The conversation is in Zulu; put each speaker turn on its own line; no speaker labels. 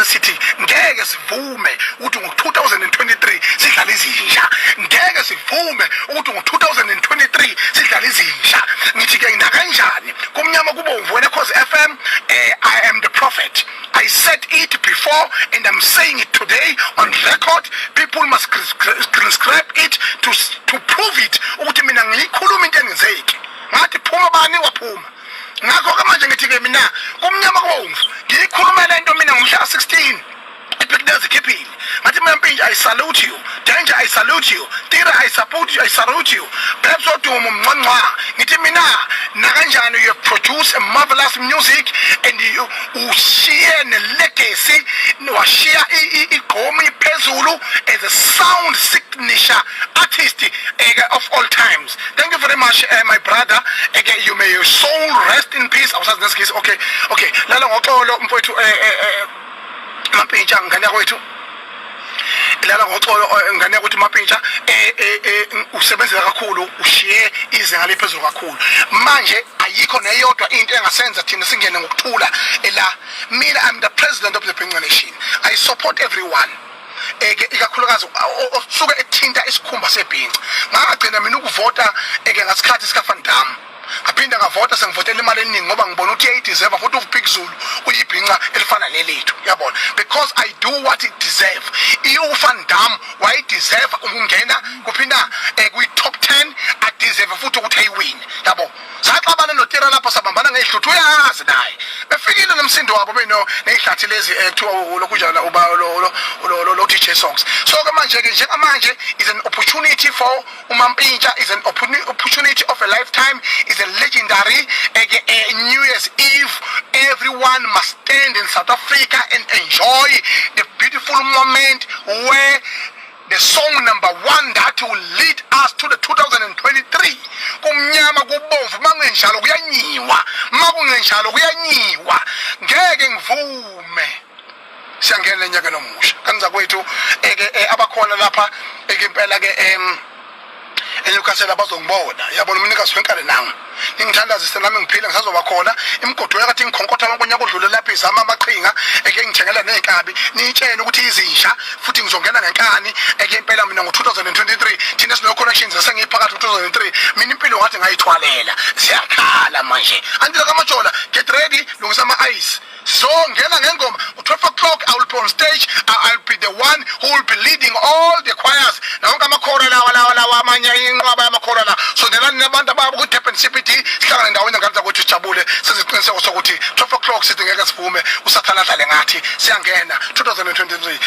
sithi ngeke sivume ukuthi ngo-2023 sidlale izinja, ngeke sivume ukuthi ngo-2023 sidlale izinja. Ngithi-ke nakanjani kumnyama kubomvu wena Cause FM, I am the prophet. I said it before and I'm saying it today on record. People must transcribe it to prove it ukuthi mina ngiyikhuluma into engenzeki. Ngathi phuma bani waphuma. Ngakho-ke manje ngithi-ke mina kumnyama kubomvu ngiyikhuluma le nto mina ngomhla 16 ikhiphile. Ngathi Kamampitsha, I salute you. Danger, I salute you. Tira, I support you. I salute you. Perhaps odumo mncwancwa ngithi mina nakanjani you produce a marvelous music and you share a legacy, washare ngegoma iphezulu as a sound signature artist of all times. Thank you very much, my brother. Again, you may your soul rest in peace. I was asking this case. Okay. Lala ngoxolo mfowethu Kamampitsha ngane kwethu. Lala ngoxolo ngane ukuthi Kamampitsha usebenzela kakhulu, ushiye izinga lephezulu kakhulu. Manje ayikho neyodwa into engasenza thina singene ngokuthula la. Mina I'm the president of the Bhinqa Nation. I support everyone. Ikakhulukazi osuke ethinta isikhumba sebhinqa. Ngagcina mina ukuvota ngasikhathi sikaFandam. Ngaphinda ngavota sengivotela imali eningi ngoba ngibona ukuthi uyayideserve futhi uPhikizulu uyibhinqa elifana nelethu, uyabona, because I do what it deserve. uFandam wayideserve ukungena kuphinda kwi-top 10, adeserve futhi ukuthi ayiwine, yabo. Saxabana noTira lapho sabambana ngehluthu, uyazi naye befikile nomsindo wabo beno nezihlathi lezi ekuthiwa lokunjana uba lo DJ songs. So ke manje ke njengamanje is an opportunity for Kamampitsha, is an opportunity of a lifetime, is a legendary New Year's Eve. Everyone must stand in South Africa and enjoy the beautiful moment where the song number 1 that will lead us to the 2023. Kumnyama kubomvu mangenjalo kuyanyiwa, makungenjalo kuyanyiwa. Ngeke ngivume. Siyangena lenyaka nomusha. Kanza kwethu abakhona lapha impela ke enyukasela bazongibona, yabona umnikazi wenkale nami ngingithandazise nami ngiphile ngisazoba khona imgodo yakathi ngikhonkotha ngonyaka odlule lapha izama amaqhinga ngithengela nezinkabi nitshene ukuthi izinja futhi ngizongena ngenkani impela mina ngo-2023 thina sino connections esengiphakathi 2003 mina impilo ngathi ngayithwalela siyakhala manje andile kamajola get ready lungisa ama-ice. So ngena ngengoma 12 o'clock I will be on stage. I'll be the one who will be leading all the choirs. Nawonke amakhora lawa amanye inqwaba yamakhora la. So ndelani nabantu ababo ku Durban CBD sihlangana ndawonye ngathi ukuthi sijabule siziqiniseko sokuthi 12 o'clock sithi ngeke sivume usathana dlale ngathi siyangena 2023.